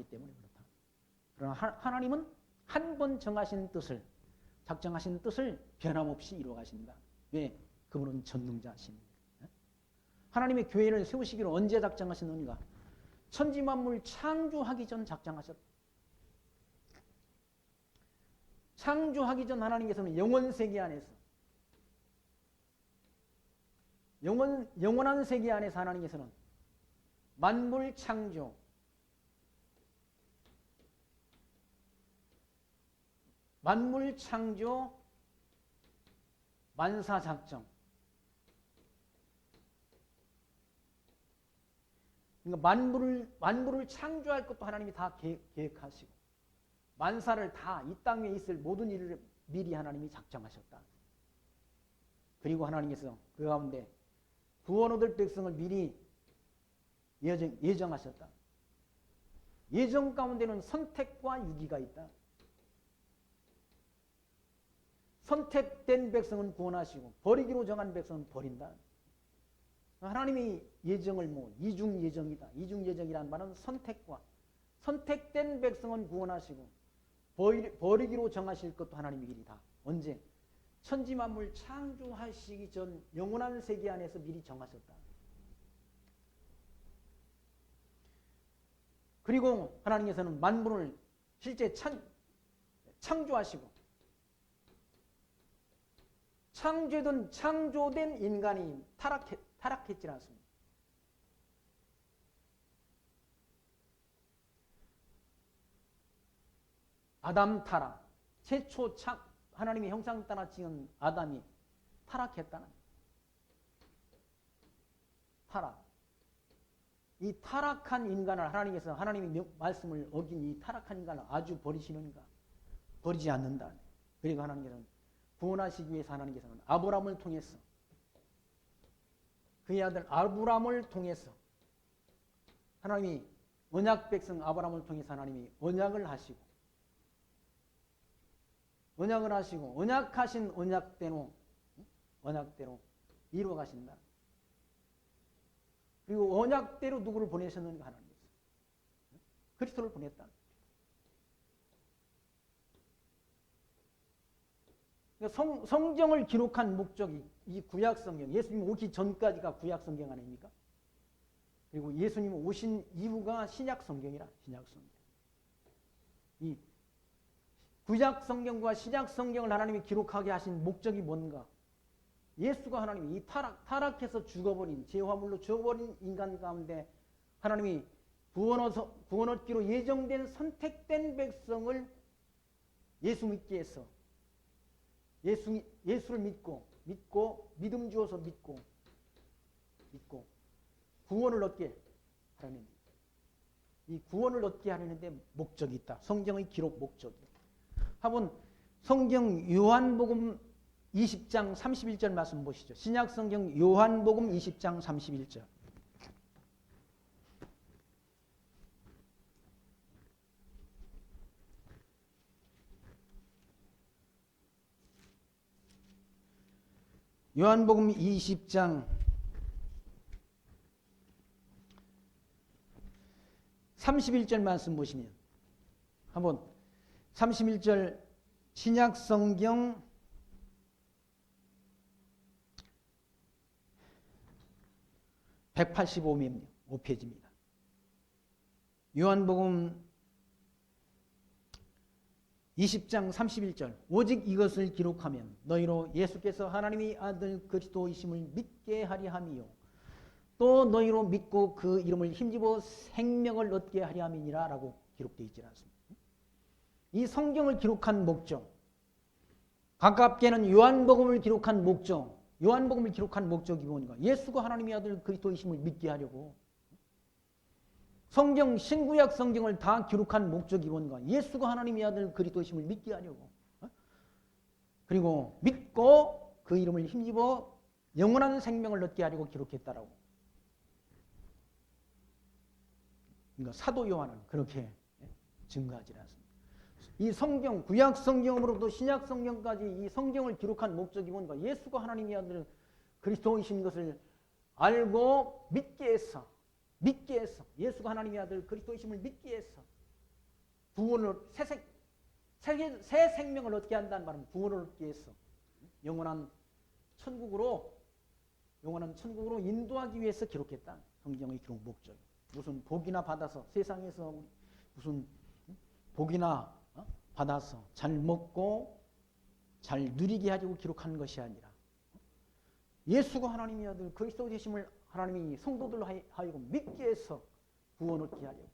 때문에 그렇다. 그러나 하나님은 한 번 정하신 뜻을, 작정하신 뜻을 변함없이 이루어 가신다. 왜? 그분은 전능자시니까. 하나님의 교회를 세우시기로 언제 작정하셨는가? 천지만물 창조하기 전 작정하셨다. 창조하기 전 하나님께서는 영원세계 안에서, 영원한 세계 안에서 하나님께서는 만물 창조, 만사 작정. 그러니까 만물을 창조할 것도 하나님이 다 계획하시고, 만사를 다 이 땅에 있을 모든 일을 미리 하나님이 작정하셨다. 그리고 하나님께서 그 가운데 구원 얻을 백성을 미리 예정하셨다. 예정 가운데는 선택과 유기가 있다. 선택된 백성은 구원하시고 버리기로 정한 백성은 버린다. 하나님이 예정을 이중 예정이다. 이중 예정이라는 말은 선택과, 선택된 백성은 구원하시고 버리기로 정하실 것도 하나님의 일이다. 언제? 천지만물 창조하시기 전 영원한 세계 안에서 미리 정하셨다. 그리고 하나님께서는 만물을 실제 창조하시고, 창조된 인간이 타락했지 않습니까? 아담 타락, 최초 하나님의 형상 따라 지은 아담이 타락했다는 타락. 이 타락한 인간을 하나님께서 하나님의 말씀을 어긴 이 타락한 인간을 아주 버리시는가? 버리지 않는다. 그리고 하나님께서는 구원하시기 위해서 하나님께서는 아브라함을 통해서, 그의 아들 아브라함을 통해서 하나님이 언약 백성 아브라함을 통해서 하나님이 언약을 하시고 언약하신 언약대로 이루어 가신다. 그리고 언약대로 누구를 보내셨는가? 하나님께서 그리스도를 보냈다. 그러니까 성경을 기록한 목적이 이 구약성경, 예수님 오기 전까지가 구약성경 아닙니까? 그리고 예수님 오신 이후가 신약성경이라, 신약성경. 이 구약성경과 신약성경을 하나님이 기록하게 하신 목적이 뭔가? 예수가 하나님이 이 타락해서 죽어버린, 죄화물로 죽어버린 인간 가운데 하나님이 구원 얻기로 예정된 선택된 백성을 예수 믿게 해서 예수를 믿고 믿음 주어서 믿고 구원을 얻게 하려는, 이 구원을 얻게 하려는데 목적이 있다. 성경의 기록 목적이. 한번 성경 요한복음 20장 31절 말씀 보시죠. 신약성경 요한복음 20장 31절. 요한복음 20장 31절 말씀 보시면 한번 31절 신약성경 185페이지입니다. 요한복음 20장 31절 오직 이것을 기록하면 너희로 예수께서 하나님의 아들 그리스도이심을 믿게 하리 함이요 또 너희로 믿고 그 이름을 힘입어 생명을 얻게 하리 함이니라 라고 기록되어 있지 않습니까? 이 성경을 기록한 목적, 가깝게는 요한복음을 기록한 목적, 요한복음을 기록한 목적이 뭔가? 예수가 하나님의 아들 그리스도이심을 믿게 하려고. 성경, 신구약 성경을 다 기록한 목적이 뭔가? 예수가 하나님의 아들 그리스도이심을 믿게 하려고. 그리고 믿고 그 이름을 힘입어 영원한 생명을 얻게 하려고 기록했다라고. 그러니까 사도 요한은 그렇게 증거하지 않습니다. 이 성경, 구약 성경으로부터 신약 성경까지 이 성경을 기록한 목적이 뭔가? 예수가 하나님의 아들 그리스도이신 것을 알고 믿게 해서 예수가 하나님의 아들 그리스도이심을 믿게 해서 구원을 새 생명을 얻게 한다는 말은 구원을 얻기 위해서 영원한 천국으로 인도하기 위해서 기록했다. 성경의 기록 목적. 무슨 복이나 받아서 세상에서 무슨 복이나 받아서 잘 먹고 잘 누리게 하려고 기록하는 것이 아니라 예수가 하나님의 아들 그리스도 되심을 하나님이 성도들로 하여금 믿게 해서 구원 얻게 하려고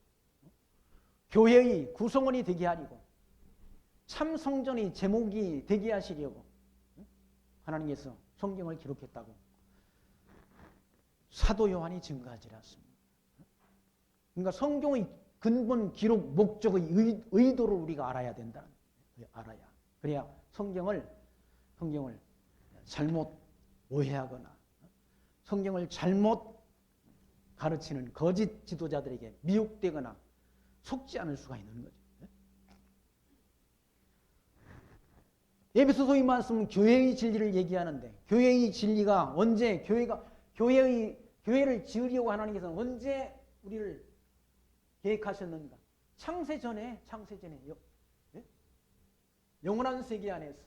교회의 구성원이 되게 하려고 참 성전의 제목이 되게 하시려고 하나님께서 성경을 기록했다고 사도 요한이 증거하지 않습니다. 그러니까 성경의 근본 기록 목적의 의도를 우리가 알아야 된다. 알아야. 그래야 성경을 잘못 오해하거나 성경을 잘못 가르치는 거짓 지도자들에게 미혹되거나 속지 않을 수가 있는 거죠. 에베소서의 말씀은 교회의 진리를 얘기하는데 교회의 진리가 언제 교회를 지으려고 하나님께서는 언제 우리를 계획하셨는가? 창세 전에 영원한 세계 안에서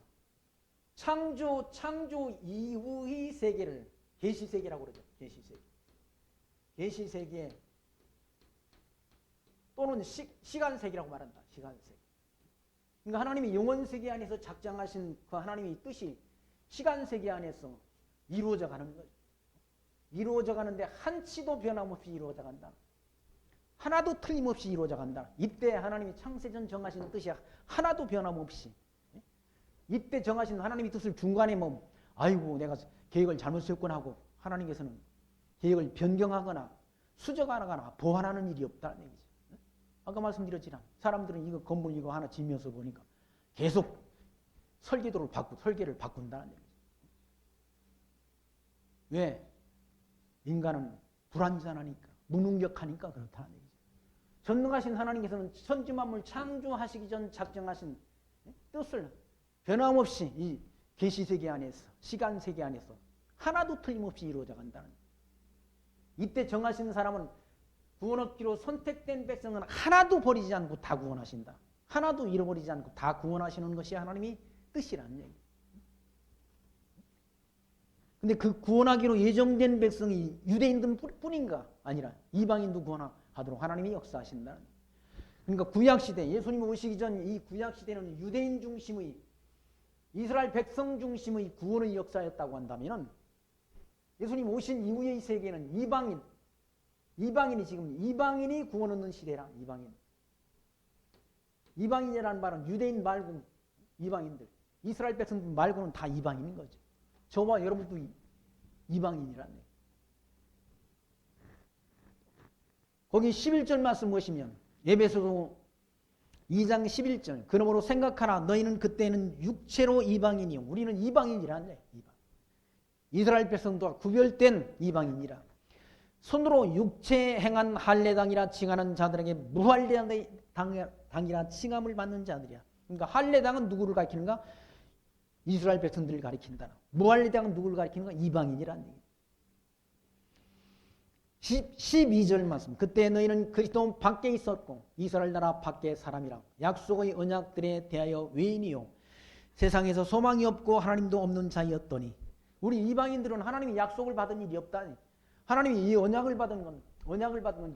창조 이후의 세계를 계시세계라고 그러죠. 계시세계 또는 시간세계라고 말한다. 시간세계. 그러니까 하나님이 영원세계 안에서 작정하신 그 하나님의 뜻이 시간세계 안에서 이루어져 가는 거죠. 이루어져 가는데 한치도 변함없이 이루어져 간다. 하나도 틀림없이 이루어져 간다. 이때 하나님이 창세전 정하신 뜻이 하나도 변함없이 이때 정하신 하나님의 뜻을 중간에 아이고 내가 계획을 잘못 세웠구나 하고 하나님께서는 계획을 변경하거나 수정하거나 보완하는 일이 없다는 얘기죠. 아까 말씀드렸지만 사람들은 이거 건물 이거 하나 지면서 보니까 계속 설계를 바꾼다는 얘기죠. 왜? 인간은 불완전하니까 무능력하니까 그렇다는 얘기죠. 전능하신 하나님께서는 천지만물 창조하시기 전 작정하신 뜻을 변함없이 이 계시세계 안에서 시간세계 안에서 하나도 틀림없이 이루어져 간다는 거예요. 이때 정하신 사람은 구원 얻기로 선택된 백성은 하나도 버리지 않고 다 구원하신다. 하나도 잃어버리지 않고 다 구원하시는 것이 하나님의 뜻이라는 얘기예요. 근데 그 구원하기로 예정된 백성이 유대인들 뿐인가? 아니라 이방인도 구원하도록 하나님이 역사하신다는 거예요. 그러니까 구약시대, 예수님이 오시기 전 이 구약시대는 유대인 중심의 이스라엘 백성 중심의 구원의 역사였다고 한다면 예수님 오신 이후의 세계는 이방인이 구원 얻는 시대라. 이방인이라는 말은 유대인 말고 이방인들, 이스라엘 백성들 말고는 다 이방인인 거죠. 저와 여러분도 이방인이라는 얘기예요. 거기 11절 말씀 보시면 에베소서 2장 11절 그러므로 생각하라 너희는 그때는 육체로 이방인이요 우리는 이방인이라는 얘기예요. 이스라엘 백성과 구별된 이방인이라 손으로 육체 행한 할례당이라 칭하는 자들에게 무할례당이라 칭함을 받는 자들이야. 그러니까 할례당은 누구를 가리키는가? 이스라엘 백성들을 가리킨다. 무할례당은 누구를 가리키는가? 이방인이라는 얘기예요. 12절 말씀 그때 너희는 그리스도 밖에 있었고 이스라엘 나라 밖에 사람이라 약속의 언약들에 대하여 외인이요 세상에서 소망이 없고 하나님도 없는 자였더니 우리 이방인들은 하나님이 약속을 받은 일이 없다니. 하나님이 이 언약을 받은 건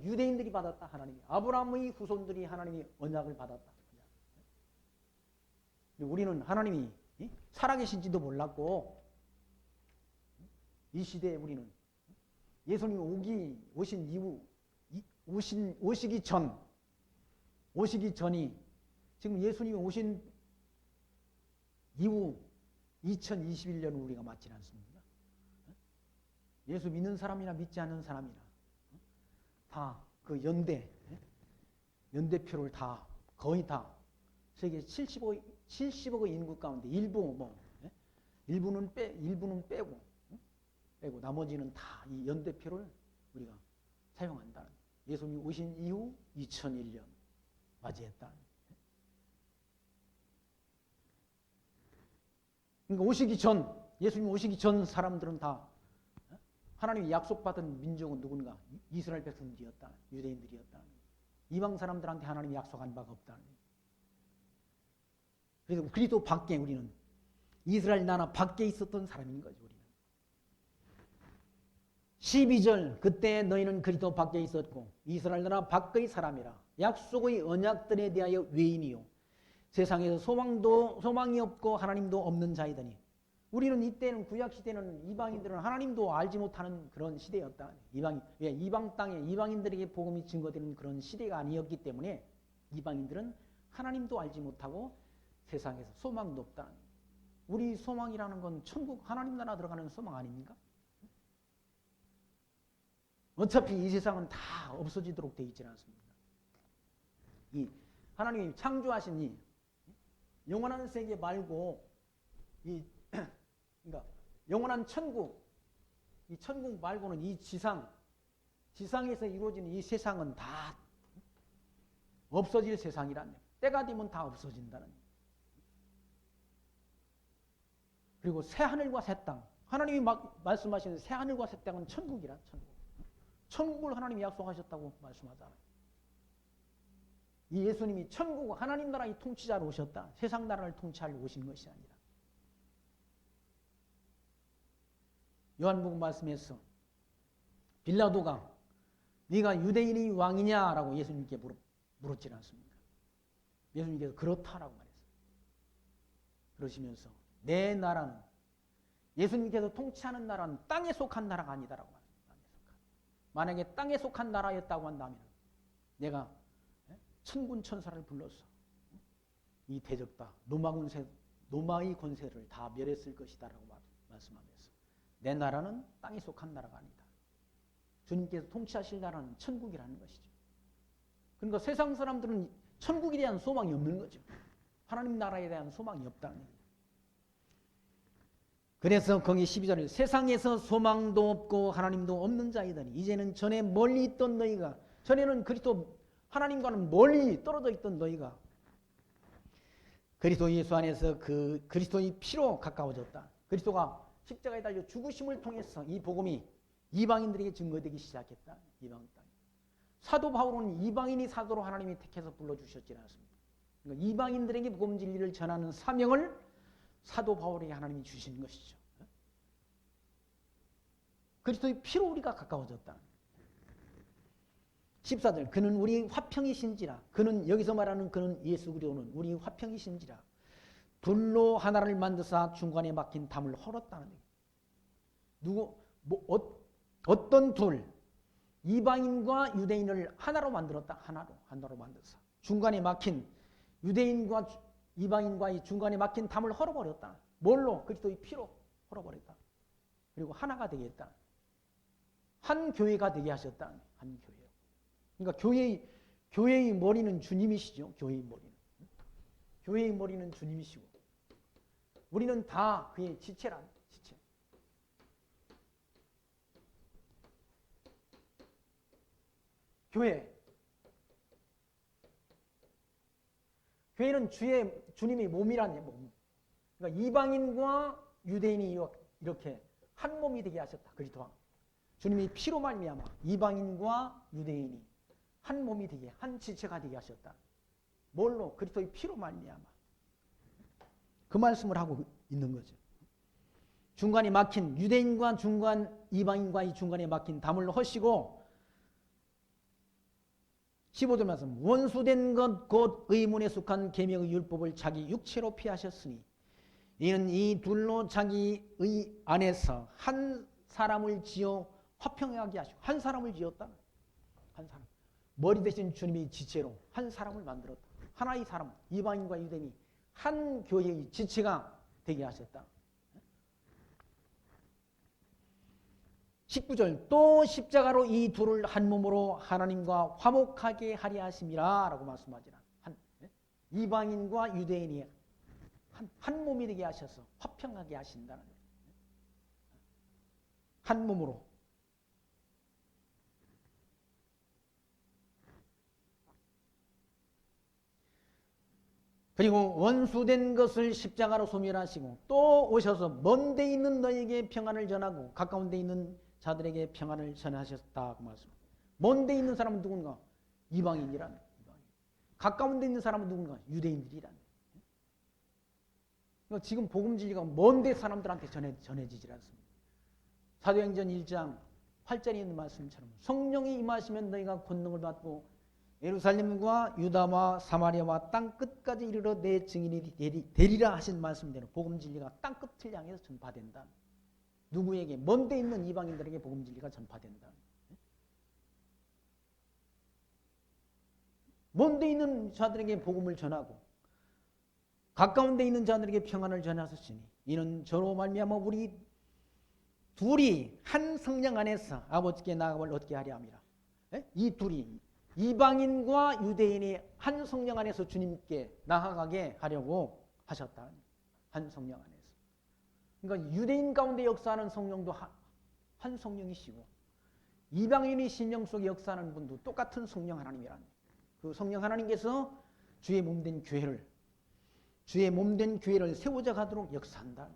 유대인들이 받았다. 하나님이 아브라함의 후손들이 하나님이 언약을 받았다. 우리는 하나님이 살아계신지도 몰랐고 이 시대에 우리는 예수님이 오신 이후 오시기 전이 지금 예수님이 오신 이후 2021년을 우리가 맞지 않습니다. 예수 믿는 사람이나 믿지 않는 사람이나 다 그 연대표를 다 거의 다 세계 70억의 인구 가운데 일부는 빼고 나머지는 다 이 연대표를 우리가 사용한다는 예수님이 오신 이후 2001년 맞이했다. 그러니까 예수님 오시기 전 사람들은 다 하나님이 약속받은 민족은 누군가? 이스라엘 백성들이었다. 유대인들이었다. 이방 사람들한테 하나님이 약속한 바가 없다. 그래서 그리스도 밖에 우리는 이스라엘 나라 밖에 있었던 사람인 거죠. 우리는 12절 그때 너희는 그리스도 밖에 있었고 이스라엘 나라 밖의 사람이라 약속의 언약들에 대하여 외인이요 세상에서 소망이 없고 하나님도 없는 자이더니 우리는 이때는 구약시대는 이방인들은 하나님도 알지 못하는 그런 시대였다. 이방 땅에 이방인들에게 복음이 증거되는 그런 시대가 아니었기 때문에 이방인들은 하나님도 알지 못하고 세상에서 소망도 없다. 우리 소망이라는 건 천국 하나님 나라 들어가는 소망 아닙니까? 어차피 이 세상은 다 없어지도록 되어 있지 않습니까? 이 하나님이 창조하신 이 영원한 세계 말고 그러니까 영원한 천국, 이 천국 말고는 이 지상에서 이루어지는 이 세상은 다 없어질 세상이란 말이에요. 때가 되면 다 없어진다는 말이에요. 그리고 새 하늘과 새 땅, 하나님이 말씀하시는 새 하늘과 새 땅은 천국이란 천국. 천국을 하나님이 약속하셨다고 말씀하잖아요. 이 예수님이 천국, 하나님 나라의 통치자로 오셨다. 세상 나라를 통치하려 오신 것이 아니라. 요한복음 말씀에서 빌라도가 네가 유대인의 왕이냐라고 예수님께 물었지 않습니까? 예수님께서 그렇다라고 말했어요. 그러시면서 내 나라는 예수님께서 통치하는 나라는 땅에 속한 나라가 아니다라고 말했어요. 만약에 땅에 속한 나라였다고 한다면 내가 천군 천사를 불러서 이 대적다 노마의 권세를 다 멸했을 것이다라고 말씀하면서 내 나라는 땅에 속한 나라가 아니다. 주님께서 통치하실 나라는 천국이라는 것이죠. 그러니까 세상 사람들은 천국에 대한 소망이 없는 거죠. 하나님 나라에 대한 소망이 없다는 얘기예요. 그래서 거기 12절에 세상에서 소망도 없고 하나님도 없는 자이더니 이제는 전에 멀리 있던 너희가 전에는 그리스도 하나님과는 멀리 떨어져 있던 너희가 그리스도 예수 안에서 그 그리스도의 피로 가까워졌다. 그리스도가 십자가에 달려 죽으심을 통해서 이 복음이 이방인들에게 증거되기 시작했다. 이방 땅. 사도 바울은 이방인이 사도로 하나님이 택해서 불러주셨지 않습니까? 그러니까 이방인들에게 복음 진리를 전하는 사명을 사도 바울에게 하나님이 주신 것이죠. 그리스도의 피로 우리가 가까워졌다. 14절 그는 우리 화평이신지라 그는 여기서 말하는 그는 예수 그리스도는 우리 화평이신지라 둘로 하나를 만드사 중간에 막힌 담을 헐었다는 얘기예요. 어떤 둘 이방인과 유대인을 하나로 만들었다. 하나로 만들어서 중간에 막힌 유대인과 이방인과의 중간에 막힌 담을 헐어버렸다. 뭘로? 그리스도의 피로 헐어버렸다. 그리고 하나가 되게 했다. 한 교회가 되게 하셨다. 한 교회. 그러니까 교회의 머리는 주님이시죠. 교회의 머리는 주님이시고 우리는 다 그의 지체란 지체. 교회는 주님의 몸이란 몸. 그러니까 이방인과 유대인이 이렇게 한 몸이 되게 하셨다. 그리스도와 주님이 피로 말미암아 이방인과 유대인이 한 몸이 되게 한 지체가 되게 하셨다. 뭘로? 그리스도의 피로 말미암아. 그 말씀을 하고 있는 거죠. 중간에 막힌 유대인과 이방인과의 중간에 막힌 담을 허시고 15절 말씀 원수된 것 곧 의문에 속한 계명의 율법을 자기 육체로 피하셨으니 이는 이 둘로 자기의 안에서 한 사람을 지어 화평하게 하시고 한 사람을 지었다. 한 사람. 머리 대신 주님의 지체로 한 사람을 만들었다. 하나의 사람, 이방인과 유대인이 한 교회의 지체가 되게 하셨다. 19절 또 십자가로 이 둘을 한 몸으로 하나님과 화목하게 하려 하심이라 라고 말씀하지라. 이방인과 유대인이 한 몸이 되게 하셔서 화평하게 하신다는 거예요. 한 몸으로. 그리고 원수된 것을 십자가로 소멸하시고 또 오셔서 먼 데 있는 너에게 평안을 전하고 가까운 데 있는 자들에게 평안을 전하셨다고 말씀합니다. 먼 데 있는 사람은 누군가? 이방인이란. 가까운 데 있는 사람은 누군가? 유대인들이란. 그러니까 지금 복음 진리가 먼데 사람들한테 전해지질 않습니다. 사도행전 1장 8절에 있는 말씀처럼 성령이 임하시면 너희가 권능을 받고 예루살렘과 유다와 사마리아와 땅 끝까지 이르러 내 증인이 되리라 하신 말씀대로 복음 진리가 땅 끝을 향해서 전파된다. 누구에게? 먼데 있는 이방인들에게 복음 진리가 전파된다. 먼데 있는 자들에게 복음을 전하고 가까운 데 있는 자들에게 평안을 전하셨으니 이는 저로 말미암아 우리 둘이 한 성령 안에서 아버지께 나아감을 얻게 하려 함이라. 이 둘이 이방인과 유대인이 한 성령 안에서 주님께 나아가게 하려고 하셨다. 한 성령 안에서. 그러니까 유대인 가운데 역사하는 성령도 한 성령이시고 이방인의 심령 속에 역사하는 분도 똑같은 성령 하나님이라는 그 성령 하나님께서 주의 몸된 교회를 세우자 가도록 역사한다.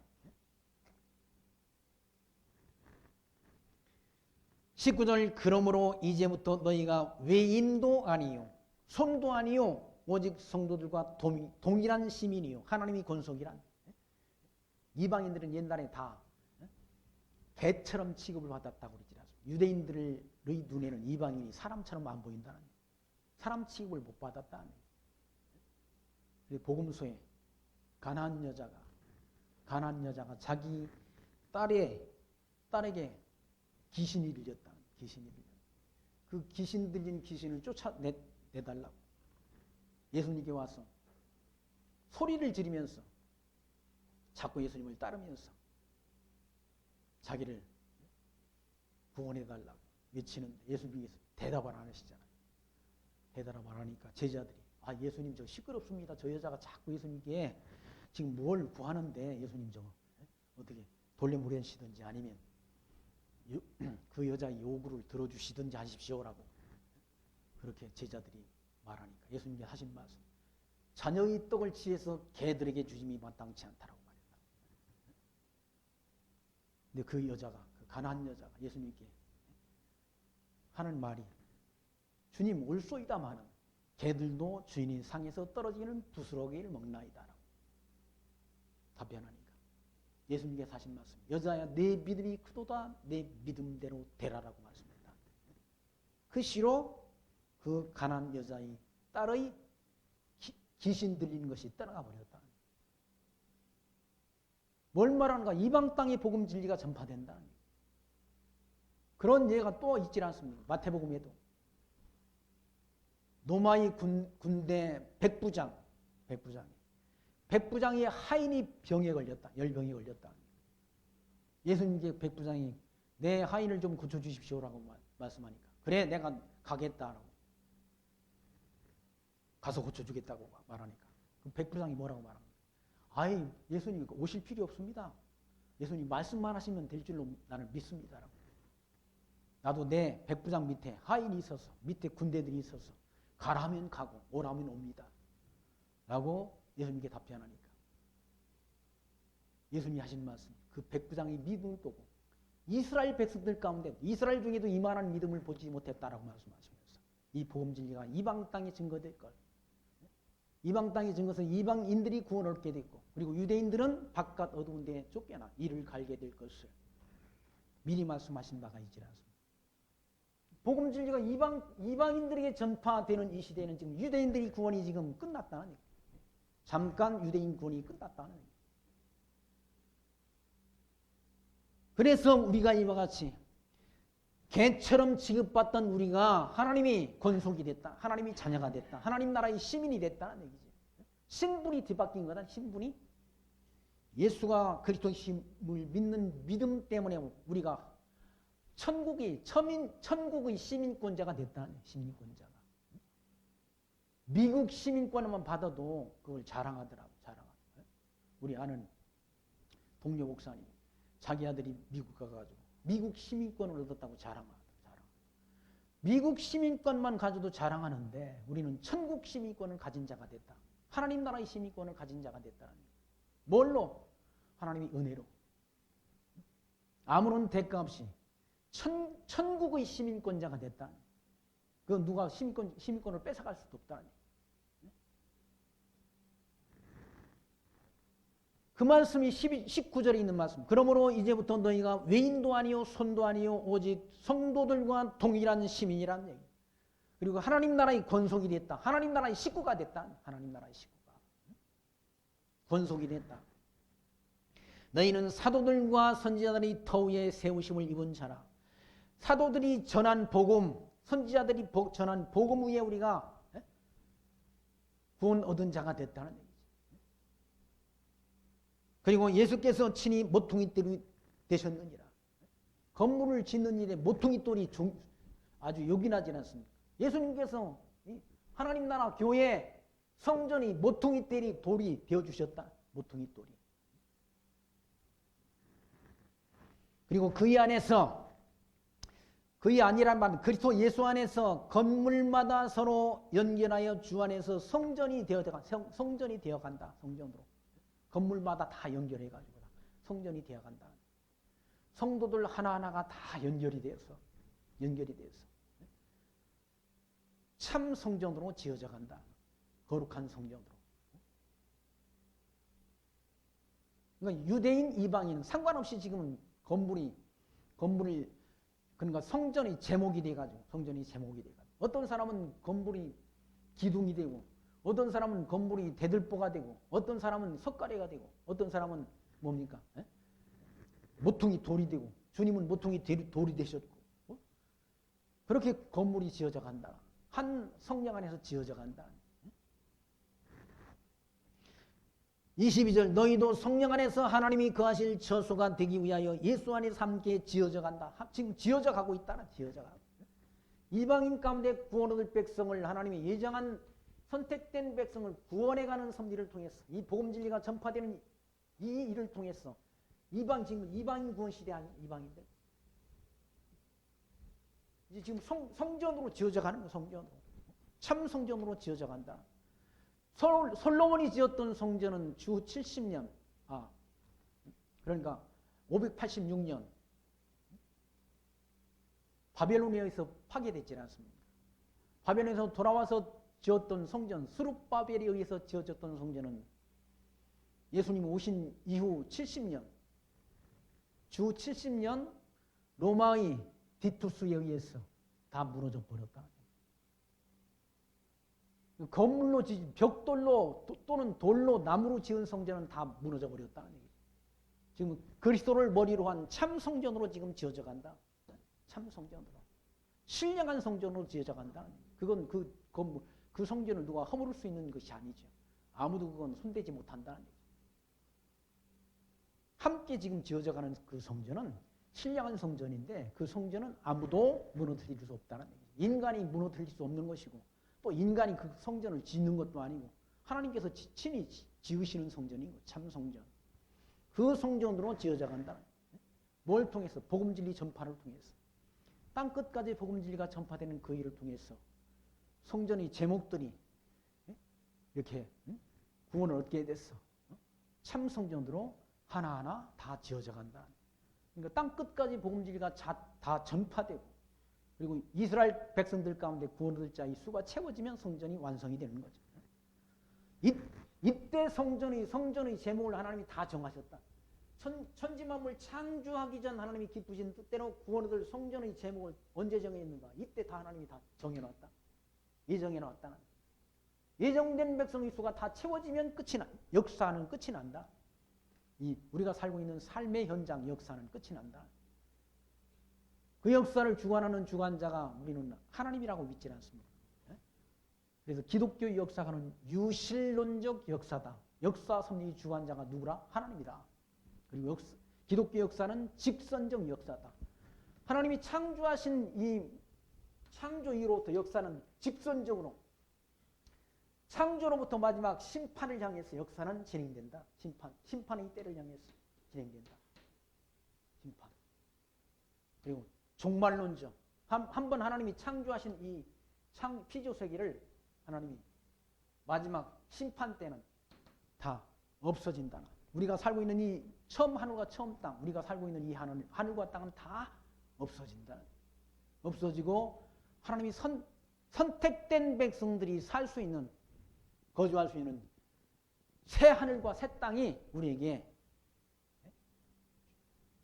19절 그러므로 이제부터 너희가 외인도 아니요 손도 아니요 오직 성도들과 동일한 시민이요 하나님의 권속이란. 이방인들은 옛날에 다 개처럼 취급을 받았다고 그러지 않습니까? 유대인들의 눈에는 이방인이 사람처럼 안 보인다는 거예요. 사람 취급을 못 받았다는 거예요. 복음서에 가난한 여자가 자기 딸에게 귀신이 들렸다. 그 귀신 들린 귀신을 쫓아내달라고 예수님께 와서 소리를 지르면서 자꾸 예수님을 따르면서 자기를 구원해달라고 외치는데 예수님께서 대답을 안 하시잖아요. 대답을 안 하니까 제자들이 예수님 저 시끄럽습니다. 저 여자가 자꾸 예수님께 지금 뭘 구하는데 예수님 저 어떻게 돌려보내시든지 아니면 그 여자의 요구를 들어주시든지 하십시오라고 그렇게 제자들이 말하니까 예수님께 하신 말씀 자녀의 떡을 취해서 개들에게 주심이 마땅치 않다라고 말했다. 근데 그 여자가 그 가난한 여자가 예수님께 하는 말이 주님 올소이다마는 개들도 주인의 상에서 떨어지는 부스러기를 먹나이다라고 답변하니까 예수님께서 하신 말씀 여자야 내 믿음이 크도다 내 믿음대로 되라라고 말씀했다. 그 시로 그 가난한 여자의 딸의 귀신 들리는 것이 떠나가 버렸다. 뭘 말하는가? 이방 땅에 복음 진리가 전파된다. 그런 예가 또 있지 않습니까? 마태복음에도 로마의 군대 백부장이 하인이 병에 걸렸다. 열병에 걸렸다. 예수님께 백부장이 내 하인을 좀 고쳐주십시오라고 말씀하니까 그래 내가 가겠다라고 가서 고쳐주겠다고 말하니까 백부장이 뭐라고 말합니까? 예수님 오실 필요 없습니다. 예수님 말씀만 하시면 될 줄로 나는 믿습니다라고. 나도 내 백부장 밑에 하인이 있어서 밑에 군대들이 있어서 가라면 가고 오라면 옵니다. 라고 예수님께 답변하니까 예수님이 하신 말씀 그 백부장의 믿음을 보고 이스라엘 백성들 가운데 이스라엘 중에도 이만한 믿음을 보지 못했다라고 말씀하시면서 이 복음 진리가 이방 땅에 증거될 걸 이방 땅에 증거해서 이방인들이 구원을 얻게 됐고 그리고 유대인들은 바깥 어두운 데에 쫓겨나 이를 갈게 될 것을 미리 말씀하신 바가 있지 않습니다. 복음 진리가 이방인들에게 전파되는 이 시대에는 지금 유대인들의 구원이 지금 끝났다는 얘기예요. 잠깐 유대인 구원이 끝났다는 얘기예요. 그래서 우리가 이와 같이 개처럼 취급받던 우리가 하나님이 권속이 됐다. 하나님이 자녀가 됐다. 하나님 나라의 시민이 됐다는 얘기지. 신분이 뒤바뀐 거다. 신분이. 예수가 그리스도의 힘을 믿는 믿음 때문에 우리가 천국의 시민권자가 됐다는 시민권자가. 미국 시민권만 받아도 그걸 자랑하더라고. 우리 아는 동료 목사님 자기 아들이 미국 가가지고 미국 시민권을 얻었다고 자랑하더라. 미국 시민권만 가져도 자랑하는데 우리는 천국 시민권을 가진 자가 됐다. 하나님 나라의 시민권을 가진 자가 됐다는 거예요. 뭘로? 하나님의 은혜로. 아무런 대가 없이 천국의 시민권자가 됐다. 그 누가 시민권을 뺏어갈 수도 없다는 거예요. 그 말씀이 19절에 있는 말씀. 그러므로 이제부터 너희가 외인도 아니요 손도 아니요 오직 성도들과 동일한 시민이라는 얘기. 그리고 하나님 나라의 권속이 됐다. 하나님 나라의 식구가 됐다. 하나님 나라의 식구가. 권속이 됐다. 너희는 사도들과 선지자들이 터위에 세우심을 입은 자라. 사도들이 전한 복음, 선지자들이 전한 복음 위에 우리가 구원 얻은 자가 됐다는 얘기죠. 그리고 예수께서 친히 모퉁이돌이 되셨느니라. 건물을 짓는 일에 모퉁이돌이 아주 요긴하지 않습니까? 예수님께서 하나님 나라 교회 성전이 모퉁이돌이 되어주셨다. 모퉁이돌이. 그리고 그의 안에서 그의 아니란 말은 그리스도 예수 안에서 건물마다 서로 연결하여 주 안에서 성전이 되어간다. 성전으로. 건물마다 다 연결해가지고 성전이 되어간다. 성도들 하나하나가 다 연결이 되어서 참 성전으로 지어져 간다. 거룩한 성전으로. 그러니까 유대인, 이방인 상관없이 지금은 건물이 그러니까 성전이 제목이 돼가지고 어떤 사람은 건물이 기둥이 되고 어떤 사람은 건물이 대들보가 되고 어떤 사람은 석가래가 되고 어떤 사람은 뭡니까? 모퉁이 돌이 되고 주님은 모퉁이 돌이 되셨고 그렇게 건물이 지어져 간다. 한 성령 안에서 지어져 간다. 22절 너희도 성령 안에서 하나님이 거하실 처소가 되기 위하여 예수 안에서 함께 지어져 간다. 지금 지어져 가고 있다. 지어져 가고. 이방인 가운데 구원 얻을 백성을 하나님이 예정한 선택된 백성을 구원해가는 섭리를 통해서 이 복음 진리가 전파되는 이 일을 통해서 이방인 구원 시대 아닌 이방인들 이제 지금 성전으로 지어져 가는 거예요. 성전으로. 참 성전으로 지어져 간다. 솔로몬이 지었던 성전은 주 70년, 그러니까 586년 바벨론에 의해서 파괴됐지 않습니까? 바벨론에서 돌아와서 지었던 성전, 스룹바벨에 의해서 지어졌던 성전은 예수님 오신 이후 70년, 주 70년 로마의 디투스에 의해서 다 무너져 버렸다. 건물로 벽돌로 또는 돌로 나무로 지은 성전은 다 무너져 버렸다는 얘기죠. 지금 그리스도를 머리로 한 참 성전으로 지금 지어져 간다. 참 성전으로. 신령한 성전으로 지어져 간다. 그건 그 건물, 그 성전을 누가 허물을 수 있는 것이 아니죠. 아무도 그건 손대지 못한다는 얘기죠. 함께 지금 지어져 가는 그 성전은 신령한 성전인데 그 성전은 아무도 무너뜨릴 수 없다는 얘기죠. 인간이 무너뜨릴 수 없는 것이고 또 인간이 그 성전을 짓는 것도 아니고 하나님께서 친히 지으시는 성전이고 참 성전. 그 성전으로 지어져 간다. 뭘 통해서? 복음 진리 전파를 통해서. 땅 끝까지 복음 진리가 전파되는 그 일을 통해서 성전의 제목들이 이렇게 구원을 얻게 됐어. 참 성전으로 하나하나 다 지어져 간다. 그러니까 땅 끝까지 복음 진리가 다 전파되고 그리고 이스라엘 백성들 가운데 구원 얻을 자의 수가 채워지면 성전이 완성이 되는 거죠. 이때 성전의 제목을 하나님이 다 정하셨다. 천지만물 창조하기 전 하나님이 기쁘신 뜻대로 구원 얻을 성전의 제목을 언제 정했는가? 이때 다 하나님이 다 정해놨다. 예정해놨다. 예정된 백성의 수가 다 채워지면 역사는 끝이 난다. 우리가 살고 있는 삶의 현장 역사는 끝이 난다. 그 역사를 주관하는 주관자가 우리는 하나님이라고 믿지 않습니다. 그래서 기독교 역사가는 유실론적 역사다. 역사 섭리의 주관자가 누구라? 하나님이다. 그리고 기독교 역사는 직선적 역사다. 하나님이 창조하신 이 창조 이후로부터 역사는 직선적으로 창조로부터 마지막 심판을 향해서 역사는 진행된다. 심판의 때를 향해서 진행된다. 심판. 그리고 종말론적. 한번 하나님이 창조하신 이 피조세계를 하나님이 마지막 심판 때는 다 없어진다. 우리가 살고 있는 이 처음 하늘과 처음 땅, 우리가 살고 있는 이 하늘과 땅은 다 없어진다. 없어지고 하나님이 선택된 백성들이 살 수 있는, 거주할 수 있는 새 하늘과 새 땅이 우리에게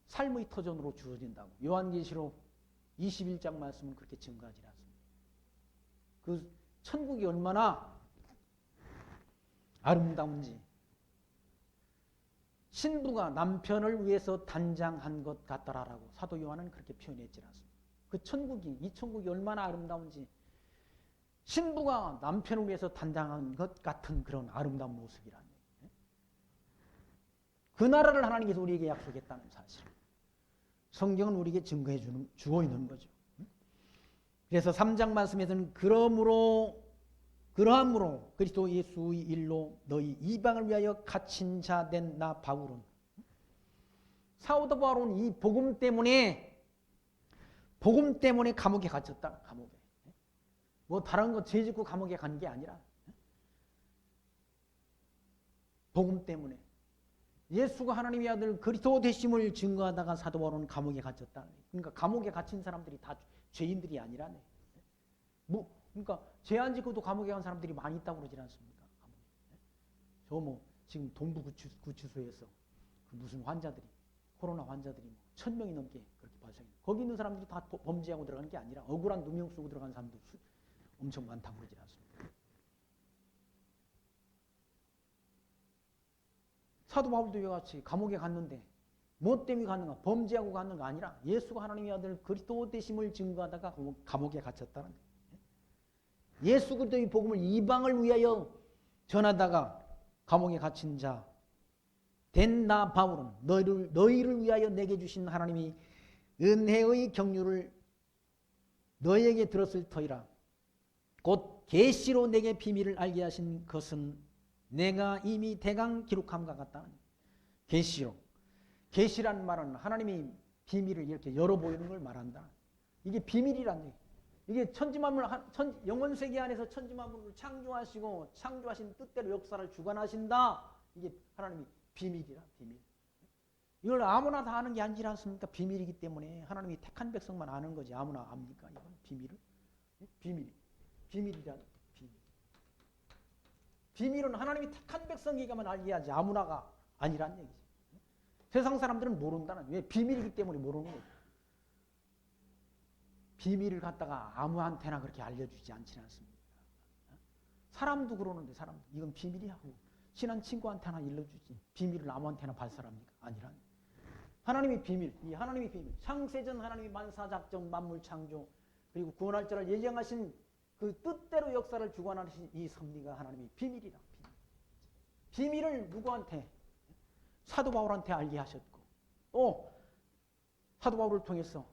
삶의 터전으로 주어진다고. 요한계시록 21장 말씀은 그렇게 증거하지 않습니다. 그 천국이 얼마나 아름다운지, 신부가 남편을 위해서 단장한 것 같더라라고 사도 요한은 그렇게 표현했지 않습니다. 그 천국이, 이 천국이 얼마나 아름다운지, 신부가 남편을 위해서 단장한 것 같은 그런 아름다운 모습이라는 얘기예요. 그 나라를 하나님께서 우리에게 약속했다는 사실, 성경은 우리에게 증거해 주고 있는 거죠. 그래서 3장 말씀에서는 그러함으로 그리스도 예수의 일로 너희 이방을 위하여 갇힌 자 된 나 바울은, 사도 바울은 이 복음 때문에 감옥에 갇혔다. 감옥에. 뭐 다른 거 죄 짓고 감옥에 간 게 아니라 복음 때문에 예수가 하나님의 아들 그리스도 되심을 증거하다가 사도 바울은 감옥에 갇혔다. 그러니까 감옥에 갇힌 사람들이 다 죄인들이 아니라네. 그러니까 죄 안 짓고도 감옥에 간 사람들이 많이 있다고 그러지 않습니까? 저 뭐 지금 동부구치소에서 그 무슨 환자들이, 코로나 환자들이 1,000명이 넘게 그렇게 발생해요. 거기 있는 사람들이 다 범죄하고 들어가는 게 아니라 억울한 누명 쓰고 들어간 사람도 엄청 많다고 그러지 않습니까? 사도 바울도 이와 같이 감옥에 갔는데 뭐 때문에 갔는가? 범죄하고 갔는가 아니라 예수가 하나님의 아들 그리스도 되심을 증거하다가 감옥에 갇혔다는 거예요. 예수 그리스도의 복음을 이방을 위하여 전하다가 감옥에 갇힌 자 된 나 바울은 너희를 위하여 내게 주신 하나님이 은혜의 경륜을 너희에게 들었을 터이라. 곧 계시로 내게 비밀을 알게 하신 것은 내가 이미 대강 기록함과 같다. 계시로. 계시란 말은 하나님이 비밀을 이렇게 열어 보이는 걸 말한다. 이게 비밀이란 얘기. 이게 천지만물, 영원세계 안에서 천지만물을 창조하시고 창조하신 뜻대로 역사를 주관하신다. 이게 하나님이 비밀이라, 비밀. 이걸 아무나 다 아는 게 아니지 않습니까? 비밀이기 때문에 하나님이 택한 백성만 아는 거지. 아무나 압니까? 이건 비밀을? 비밀이란 비밀. 비밀은 하나님이 택한 백성에게만 알게 하지 아무나가 아니란 얘기지. 세상 사람들은 모른다는. 왜? 비밀이기 때문에 모르는 거죠. 비밀을 갖다가 아무한테나 그렇게 알려주지 않지는 않습니다. 사람도 그러는데 사람도 이건 비밀이야 하고 친한 친구한테나 일러주지 비밀을 아무한테나 발설합니까? 아니란. 하나님의 비밀, 이 하나님의 비밀, 창세전 하나님이 만사작정 만물 창조 그리고 구원할 자를 예정하신 그 뜻대로 역사를 주관하신 이 섭리가 하나님의 비밀이라. 비밀을 누구한테? 사도 바울한테 알게 하셨고 또 사도 바울을 통해서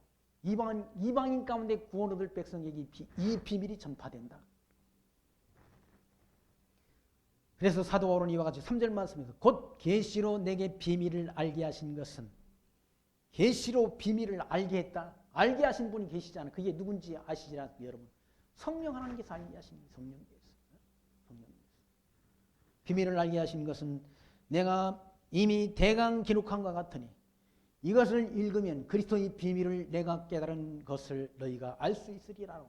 이방인 가운데 구원 얻을 백성에게 이 비밀이 전파된다. 그래서 사도 바울은 이와 같이 3절 말씀에서 곧 계시로 내게 비밀을 알게 하신 것은, 계시로 비밀을 알게 했다. 알게 하신 분이 계시잖아요. 그게 누군지 아시지 않습니까, 여러분? 성령 하나님께서 알게 하신 성령께서. 비밀을 알게 하신 것은 내가 이미 대강 기록한과 같으니 이것을 읽으면 그리스도의 비밀을 내가 깨달은 것을 너희가 알 수 있으리라.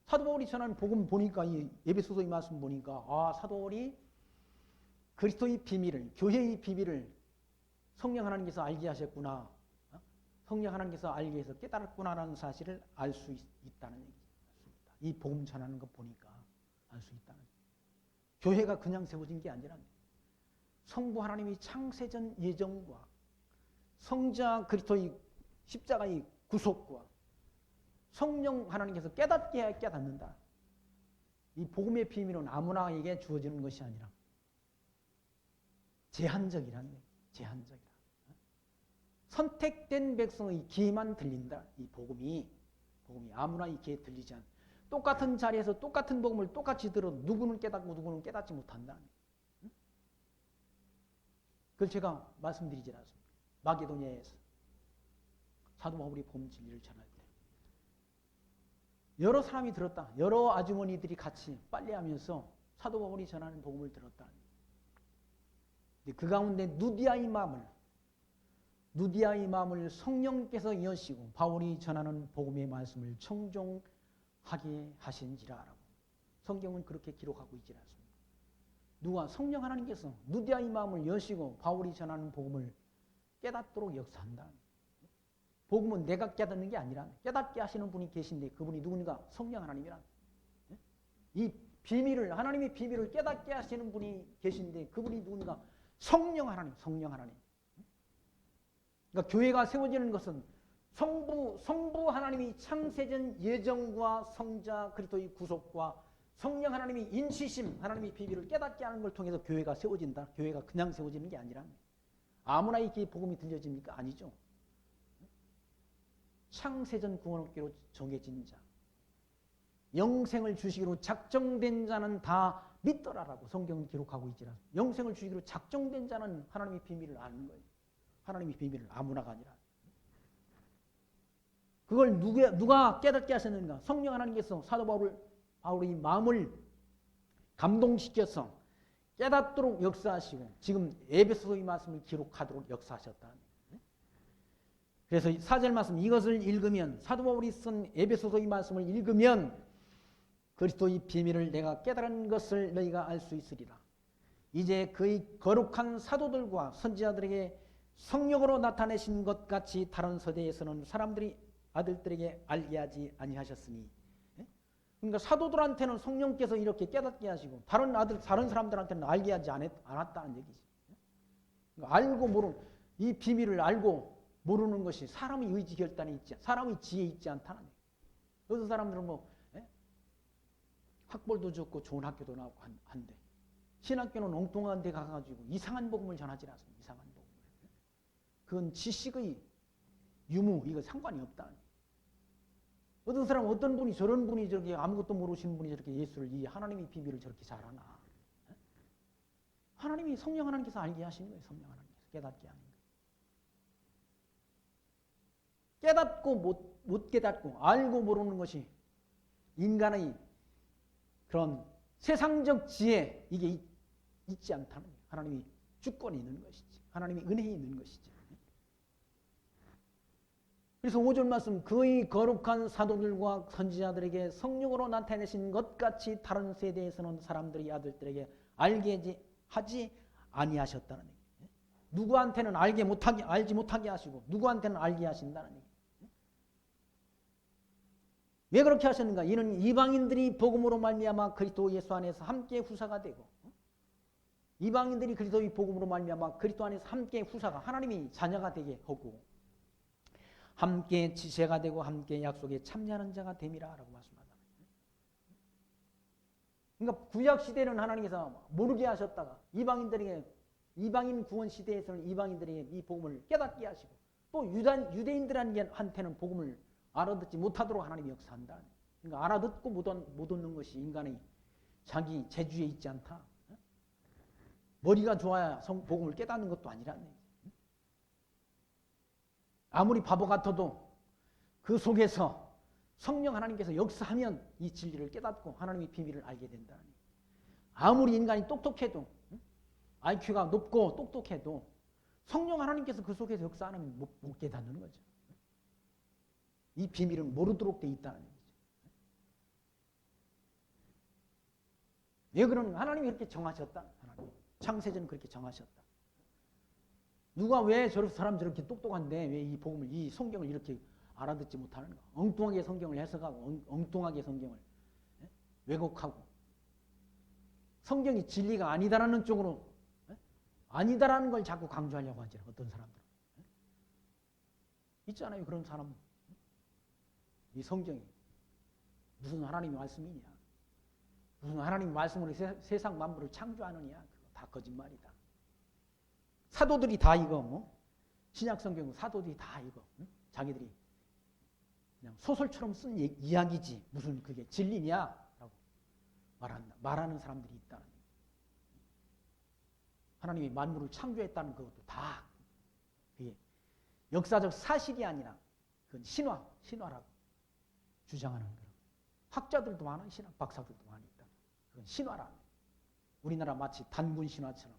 사도 바울이 전하는 복음 보니까, 이 에베소서의 말씀 보니까 사도 바울이 그리스도의 비밀을, 교회의 비밀을 성령 하나님께서 알게 하셨구나. 성령 하나님께서 알게 해서 깨달았구나라는 사실을 알 수 있다는 얘기입니다. 이 복음 전하는 거 보니까 알 수 있다는 얘기입니다. 교회가 그냥 세워진 게 아니라 성부 하나님이 창세전 예정과 성자 그리스도의 십자가의 구속과 성령 하나님께서 깨닫게 해야 깨닫는다. 이 복음의 비밀은 아무나에게 주어지는 것이 아니라 제한적이라는 얘기예요. 제한적이라. 선택된 백성의 귀에만 들린다. 이 복음이 아무나 이 귀에 들리지 않아. 똑같은 자리에서 똑같은 복음을 똑같이 들어도 누구는 깨닫고 누구는 깨닫지 못한다. 그걸 제가 말씀드리지 않았습니다. 마게도니아에서 사도 바울이 복음 진리를 전할 때 여러 사람이 들었다. 여러 아주머니들이 같이 빨래하면서 사도 바울이 전하는 복음을 들었다. 그 가운데 누디아의 마음을 성령께서 여시고 바울이 전하는 복음의 말씀을 청종하게 하신지라라고 성경은 그렇게 기록하고 있지 않습니다. 누가? 성령 하나님께서 누디아의 마음을 여시고 바울이 전하는 복음을 깨닫도록 역사한다. 복음은 내가 깨닫는 게 아니라 깨닫게 하시는 분이 계신데 그분이 누군가? 성령 하나님이란. 이 비밀을, 하나님의 비밀을 깨닫게 하시는 분이 계신데 그분이 누군가? 성령 하나님, 성령 하나님. 그러니까 교회가 세워지는 것은 성부 하나님이 창세전 예정과 성자 그리스도의 구속과 성령 하나님이 인치심, 하나님의 비밀을 깨닫게 하는 걸 통해서 교회가 세워진다. 교회가 그냥 세워지는 게 아니라 아무나 이렇게 복음이 들려집니까? 아니죠. 창세전 구원 얻기로 정해진 자, 영생을 주시기로 작정된 자는 다 믿더라라고 성경은 기록하고 있지 않습니까? 영생을 주시기로 작정된 자는 하나님의 비밀을 아는 거예요. 하나님의 비밀을 아무나가 아니라. 그걸 누가 깨닫게 하셨는가? 성령 하나님께서 사도 바울의 마음을 감동시켜서 깨닫도록 역사하시고 지금 에베소서의 말씀을 기록하도록 역사하셨다. 그래서 4절 말씀 이것을 읽으면 사도 바울이 쓴 에베소서의 말씀을 읽으면 그리스도의 비밀을 내가 깨달은 것을 너희가 알 수 있으리라. 이제 그의 거룩한 사도들과 선지자들에게 성령으로 나타내신 것 같이 다른 세대에서는 사람들이 아들들에게 알게 하지 아니하셨으니. 그러니까 사도들한테는 성령께서 이렇게 깨닫게 하시고 다른 사람들한테는 알게 하지 않았다는 얘기지. 그러니까 알고 모르는 이 비밀을 알고 모르는 것이 사람의 의지 결단에 있지, 사람의 지혜에 있지 않다는 얘기. 어떤 사람들은 학벌도 좋고 좋은 학교도 나오고 한데 신학교는 엉뚱한 데 가가지고 이상한 복음을 전하지 않습니다. 이상한 복음을. 그건 지식의 유무, 이거 상관이 없다. 어떤 사람, 어떤 분이 저런 분이 저렇게 아무것도 모르시는 분이 저렇게 예수를, 이 하나님의 비밀을 저렇게 잘하나. 하나님이 성령 하나님께서 알게 하신 거예요. 성령 하나님께서 깨닫게 하는 거예요. 깨닫고 못 깨닫고 알고 모르는 것이 인간의 그런 세상적 지혜, 이게 있지 않다는 거예요. 하나님이 주권이 있는 것이지. 하나님이 은혜에 있는 것이지. 그래서 5절 말씀 그의 거룩한 사도들과 선지자들에게 성령으로 나타내신 것 같이 다른 세대에서는 사람들이 아들들에게 알게 하지 아니하셨다는 얘기예요. 누구한테는 알지 못하게 하시고 누구한테는 알게 하신다는 얘기예요. 왜 그렇게 하셨는가? 이는 이방인들이 복음으로 말미암아 그리스도 예수 안에서 함께 후사가 되고 이방인들이 그리스도의 복음으로 말미암아 그리스도 안에서 함께 후사가 하나님이 자녀가 되게 하고 함께 지체가 되고 함께 약속에 참여하는 자가 됨이라라고 말씀하다. 그러니까 구약 시대는 하나님께서 모르게 하셨다가 이방인 구원 시대에서는 이방인들에게 이 복음을 깨닫게 하시고 또 유대인들한테는 복음을 알아듣지 못하도록 하나님이 역사한다. 그러니까 알아듣고 못 얻는 것이 인간의 자기 재주에 있지 않다. 머리가 좋아야 복음을 깨닫는 것도 아니라는 얘기. 아무리 바보 같아도 그 속에서 성령 하나님께서 역사하면 이 진리를 깨닫고 하나님의 비밀을 알게 된다는 얘기. 아무리 인간이 똑똑해도 IQ가 높고 똑똑해도 성령 하나님께서 그 속에서 역사하면 못 깨닫는 거죠. 이 비밀은 모르도록 돼 있다는 얘기죠. 왜 그러는가? 하나님이 그렇게 정하셨다. 하나님. 창세전 그렇게 정하셨다. 누가 왜 사람 저렇게 똑똑한데 왜 이 복음을, 이 성경을 이렇게 알아듣지 못하는가? 엉뚱하게 성경을 해석하고 엉뚱하게 성경을 왜곡하고 성경이 진리가 아니다라는 쪽으로 아니다라는 걸 자꾸 강조하려고 하죠. 어떤 사람들은. 있잖아요. 그런 사람. 이 성경이 무슨 하나님의 말씀이냐? 무슨 하나님의 말씀으로 세상 만물을 창조하느냐? 그거 다 거짓말이다. 사도들이 다 이거 신약 성경 사도들이 다 이거 자기들이 그냥 소설처럼 쓴 이야기지 무슨 그게 진리냐라고 말하는 사람들이 있다는 거예요. 하나님이 만물을 창조했다는 그것도 다 그게 역사적 사실이 아니라 그건 신화라고 주장하는 거예요. 학자들도 많아, 신학 박사들도 많이 있다. 그건 신화라. 우리나라 마치 단군 신화처럼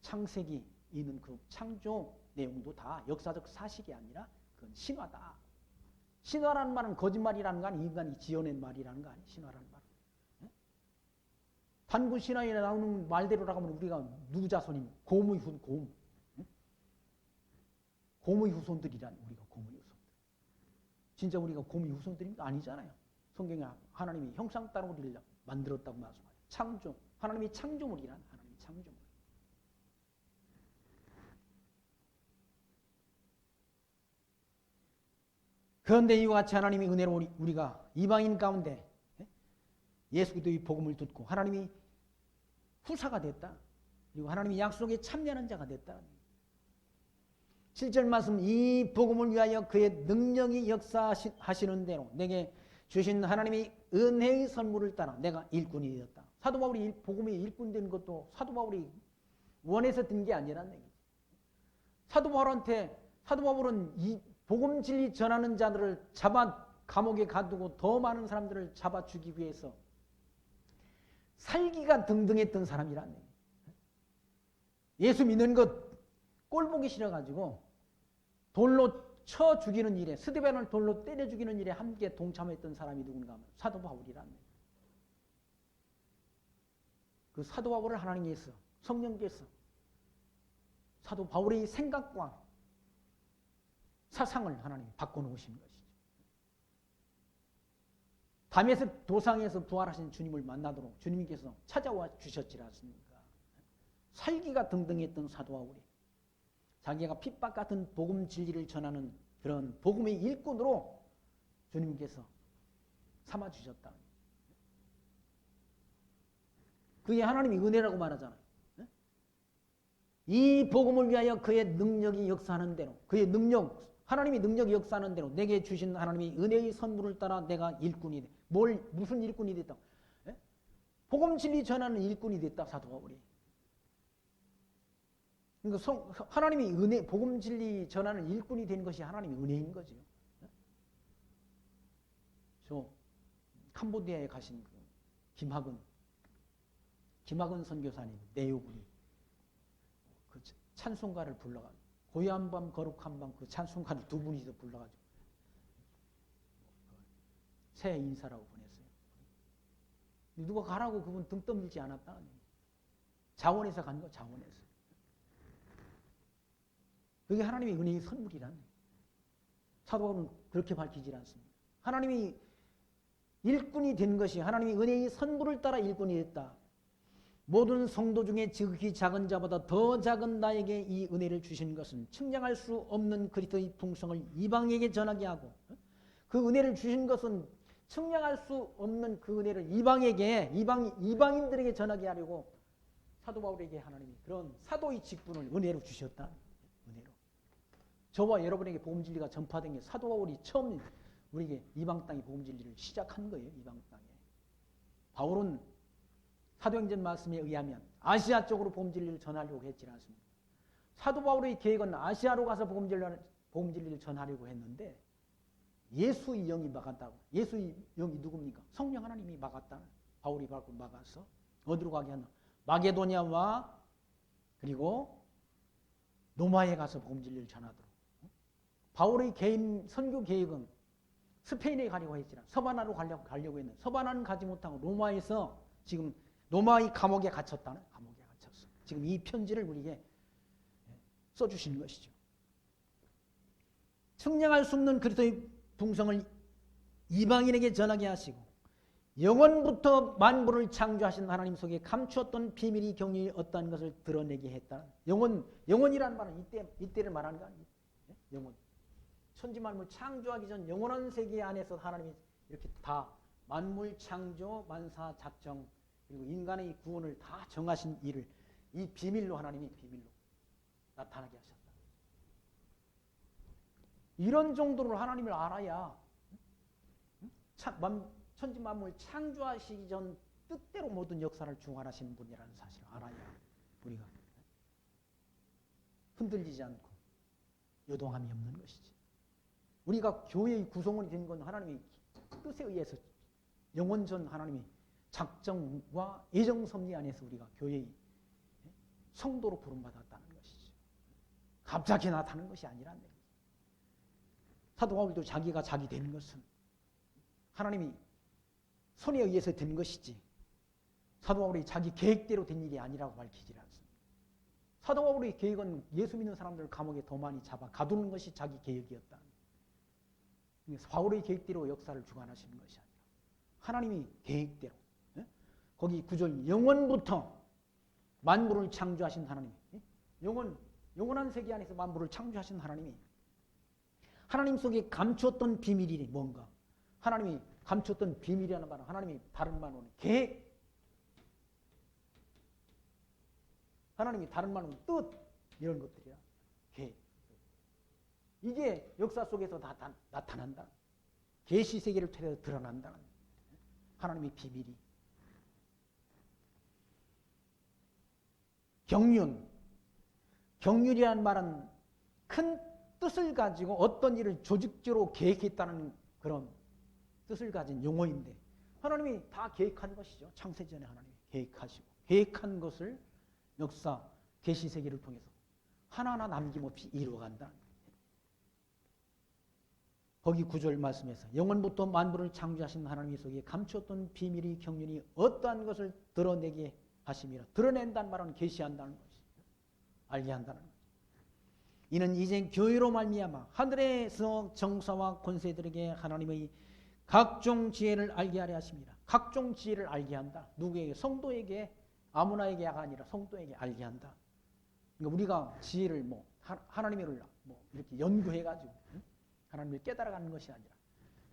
창세기 있는 그 창조 내용도 다 역사적 사실이 아니라 그건 신화다. 신화라는 말은 거짓말이라는 거 아니, 인간이 지어낸 말이라는 거 아니, 신화라는 말은. 단군 신화에 나오는 말대로라고 하면 우리가 누구 자손임? 곰의 후손들이란 우리가 곰의 후손들. 진짜 우리가 곰이 후손들입니까? 아니잖아요. 성경에 하나님이 형상 따라 우리를 만들었다고 말씀하죠. 창조, 하나님이 창조물이란 하나님이 창조물. 그런데 이와 같이 하나님이 은혜로 우리가 이방인 가운데 예수 그리스도의 복음을 듣고 하나님이 후사가 됐다. 그리고 하나님이 약속에 참여하는 자가 됐다. 7절 말씀, 이 복음을 위하여 그의 능력이 역사하시는 대로 내게 주신 하나님이 은혜의 선물을 따라 내가 일꾼이 되었다. 사도 바울이 복음의 일꾼 된 것도 사도 바울이 원해서 든 게 아니라는 얘기죠. 사도 바울은 이 복음 진리 전하는 자들을 잡아 감옥에 가두고 더 많은 사람들을 잡아 주기 위해서 살기가 등등했던 사람이라는 얘기예요. 예수 믿는 것 꼴보기 싫어가지고 돌로 쳐 죽이는 일에, 스데반을 돌로 때려 죽이는 일에 함께 동참했던 사람이 누군가 하면 사도 바울이라는 얘기예요. 그 사도 바울을 하나님께서, 성령께서 사도 바울의 생각과 사상을 하나님이 바꿔놓으신 것이죠. 다메섹 도상에서 부활하신 주님을 만나도록 주님께서 찾아와 주셨지 않습니까? 살기가 등등했던 사도 바울이 자기가 핍박 같은 복음 진리를 전하는 그런 복음의 일꾼으로 주님께서 삼아주셨다. 그게 하나님의 은혜라고 말하잖아요. 이 복음을 위하여 그의 능력이 역사하는 대로, 그의 능력, 하나님이 능력이 역사하는 대로 내게 주신 하나님이 은혜의 선물을 따라 내가 일꾼이 돼. 무슨 일꾼이 됐다? 복음 진리 전하는 일꾼이 됐다, 사도 바울이. 그러니까 하나님이 은혜, 복음 진리 전하는 일꾼이 된 것이 하나님의 은혜인 거죠. 저 캄보디아에 가신 그 김학은 선교사님 내요군이 그 찬송가를 불러가지고 고요한 밤 거룩한 밤 그 찬송가를 두 분이서 불러가지고 새해 인사라고 보냈어요. 누가 가라고 그분 등 떠밀지 않았다. 자원에서 간 거, 자원에서. 그게 하나님의 은혜의 선물이란. 사도 바울은 그렇게 밝히질 않습니다. 하나님이 일꾼이 된 것이 하나님의 은혜의 선물을 따라 일꾼이 됐다. 모든 성도 중에 지극히 작은 자보다 더 작은 나에게 이 은혜를 주신 것은 측량할 수 없는 그리스도의 풍성을 이방에게 전하게 하고, 그 은혜를 주신 것은 측량할 수 없는 그 은혜를 이방인들에게 전하게 하려고 사도 바울에게 하나님이 그런 사도의 직분을 은혜로 주셨다. 은혜로. 저와 여러분에게 복음 진리가 전파된 게 사도 바울이 처음 우리에게 이방 땅의 복음 진리를 시작한 거예요. 이방 땅에. 바울은 사도행전 말씀에 의하면 아시아 쪽으로 복음 진리를 전하려고 했지 않습니까? 사도 바울의 계획은 아시아로 가서 복음 진리를 전하려고 했는데 예수의 영이 막았다고. 예수의 영이 누굽니까? 성령 하나님이 막았다. 바울이 막아서 어디로 가게 하나? 마게도냐와 그리고 로마에 가서 복음 진리를 전하도록. 바울의 개인 선교 계획은 스페인에 가려고 했지만 서바나로 가려고 했는데 서바나는 가지 못하고 로마에서 지금 로마의 감옥에 갇혔다는. 감옥에 갇혔어. 지금 이 편지를 우리에게 써주신 것이죠. 측량할 수 없는 그리스도의 풍성을 이방인에게 전하게 하시고 영원부터 만물을 창조하신 하나님 속에 감추었던 비밀이 경륜이 어떠한 것을 드러내게 했다. 영원이라는 말은 이때를 말하는 거 아니에요. 영원. 천지 만물 창조하기 전 영원한 세계 안에서 하나님이 이렇게 다 만물 창조, 만사 작정, 그리고 인간의 구원을 다 정하신 일을 이 비밀로 하나님이 비밀로 나타나게 하셨다. 이런 정도로 하나님을 알아야 천지 만물 창조하시기 전 뜻대로 모든 역사를 중환하시는 분이라는 사실을 알아야 우리가 흔들리지 않고 요동함이 없는 것이지. 우리가 교회의 구성원이 된 건 하나님의 뜻에 의해서 영원전 하나님이 작정과 예정 섭리 안에서 우리가 교회의 성도로 부름받았다는 것이죠. 갑자기 나타나는 것이 아니라는 얘기죠. 사도 바울도 자기가 자기 된 것은 하나님이 손에 의해서 된 것이지 사도 바울이 자기 계획대로 된 일이 아니라고 밝히지 않습니다. 사도 바울의 계획은 예수 믿는 사람들을 감옥에 더 많이 잡아 가두는 것이 자기 계획이었다. 바울의 계획대로 역사를 주관하시는 것이 아니라 하나님이 계획대로. 거기 9절 영원부터 만물을 창조하신 하나님. 영원한 세계 안에서 만물을 창조하신 하나님이 하나님 속에 감추었던 비밀이 뭔가? 하나님이 감추었던 비밀이라는 말은 하나님이 다른 말로는 계획. 하나님이 다른 말로는 뜻. 이런 것들이야. 계획. 이게 역사 속에서 다 나타난다. 계시 세계를 통해서 드러난다는 하나님의 비밀이. 경륜이라는 말은 큰 뜻을 가지고 어떤 일을 조직적으로 계획했다는 그런 뜻을 가진 용어인데 하나님이 다 계획한 것이죠. 창세전에 하나님이 계획하시고 계획한 것을 역사 계시 세계를 통해서 하나하나 남김없이 이루어간다. 거기 9절 말씀에서 영원부터 만물을 창조하신 하나님 속에 감추었던 비밀이 경륜이 어떠한 것을 드러내게 하심이라. 드러낸다는 말은 계시한다는 것이죠. 알게 한다는 것이죠. 이는 이제 교회로 말미암아 하늘에서 정사와 권세들에게 하나님의 각종 지혜를 알게 하려 하십니다. 각종 지혜를 알게 한다. 누구에게? 성도에게, 아무나에게가 아니라 성도에게 알게 한다. 그러니까 우리가 지혜를 하나님을 이렇게 연구해가지고 하나님을 깨달아가는 것이 아니라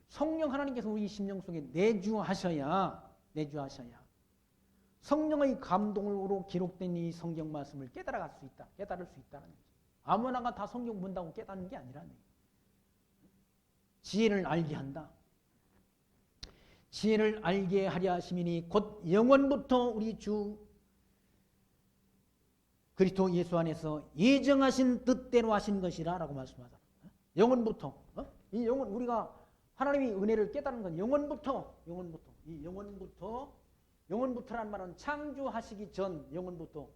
성령 하나님께서 우리 심령 속에 내주하셔야 성령의 감동으로 기록된 이 성경 말씀을 깨달을 수 있다는 거죠. 아무나가 다 성경 본다고 깨닫는 게 아니라는 거예요. 지혜를 알게 한다. 지혜를 알게 하려 하심이니 곧 영원부터 우리 주 그리스도 예수 안에서 예정하신 뜻대로 하신 것이라 라고 말씀하잖아요. 영원부터. 이 영원, 우리가 하나님의 은혜를 깨닫는 건 영원부터라는 말은 창조하시기 전 영원부터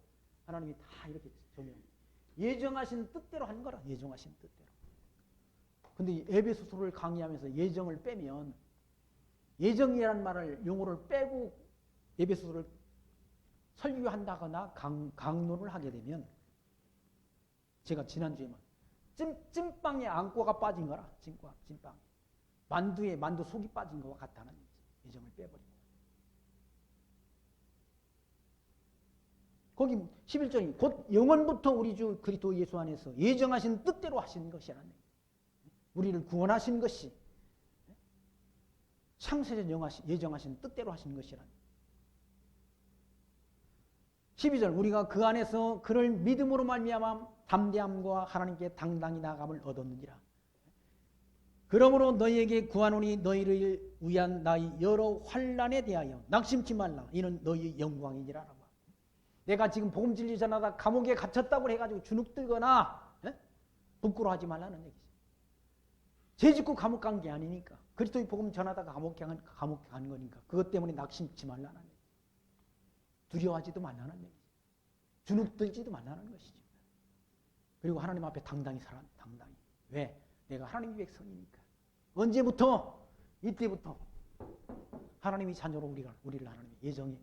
하나님이 다 이렇게 정해 예정하신 뜻대로 한 거라. 예정하신 뜻대로. 근데 에베소서를 강의하면서 예정을 빼면 예정이라는 말을 용어를 빼고 에베소서를 설교한다거나 강론을 하게 되면 제가 지난주에 찐빵에 안과가 빠진 거라. 찐빵. 만두에 만두 속이 빠진 것과 같다는 예정을 빼버립니다. 거기 11절이 곧 영원부터 우리 주 그리스도 예수 안에서 예정하신 뜻대로 하신 것이라는 우리를 구원하신 것이 창세전 예정하신 뜻대로 하신 것이라는 12절 우리가 그 안에서 그를 믿음으로 말미암아 담대함과 하나님께 당당히 나아감을 얻었느니라. 그러므로 너희에게 구하노니 너희를 위한 나의 여러 환난에 대하여 낙심치 말라. 이는 너희의 영광이니라. 내가 지금 복음 진리 전하다 감옥에 갇혔다고 해가지고 주눅들거나 부끄러워하지 말라는 얘기죠. 죄 짓고 감옥 간 게 아니니까. 그리스도의 복음 전하다가 감옥에 간 거니까. 그것 때문에 낙심치 말라는 얘기죠. 두려워하지도 말라는 얘기죠. 주눅들지도 말라는 것이죠. 그리고 하나님 앞에 당당히 살아. 당당히. 왜? 내가 하나님의 백성이니까. 언제부터? 이때부터 하나님이 자녀로 우리를 하나님이 예정해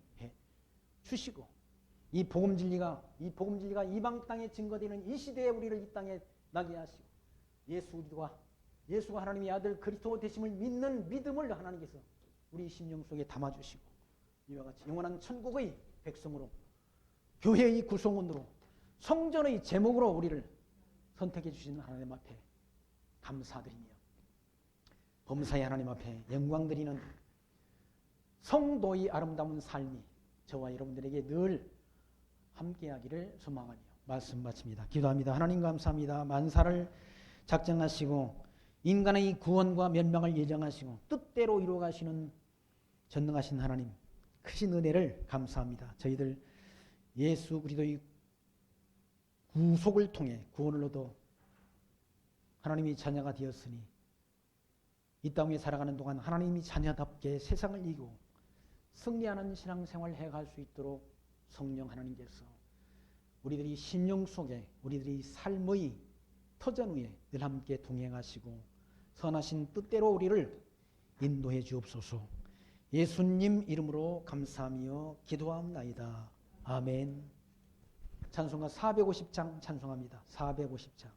주시고 이 복음 진리가 이방 땅에 증거되는 이 시대에 우리를 이 땅에 나게 하시고 예수가 하나님의 아들 그리스도 되심을 믿는 믿음을 하나님께서 우리 심령 속에 담아주시고 이와 같이 영원한 천국의 백성으로 교회의 구성원으로 성전의 제목으로 우리를 선택해 주신 하나님 앞에 감사드리며 범사의 하나님 앞에 영광 드리는 성도의 아름다운 삶이 저와 여러분들에게 늘 함께하기를 소망하며 말씀 마칩니다. 기도합니다. 하나님 감사합니다. 만사를 작정하시고 인간의 구원과 멸망을 예정하시고 뜻대로 이루어가시는 전능하신 하나님 크신 은혜를 감사합니다. 저희들 예수 그리스도의 구속을 통해 구원을 얻어 하나님의 자녀가 되었으니 이 땅에 살아가는 동안 하나님의 자녀답게 세상을 이기고 승리하는 신앙생활을 해갈 수 있도록 성령 하나님께서 우리들이 심령 속에 우리들이 삶의 터전 위에 늘 함께 동행하시고 선하신 뜻대로 우리를 인도해 주옵소서. 예수님 이름으로 감사하며 기도하옵나이다. 아멘. 찬송가 450장 찬송합니다. 450장.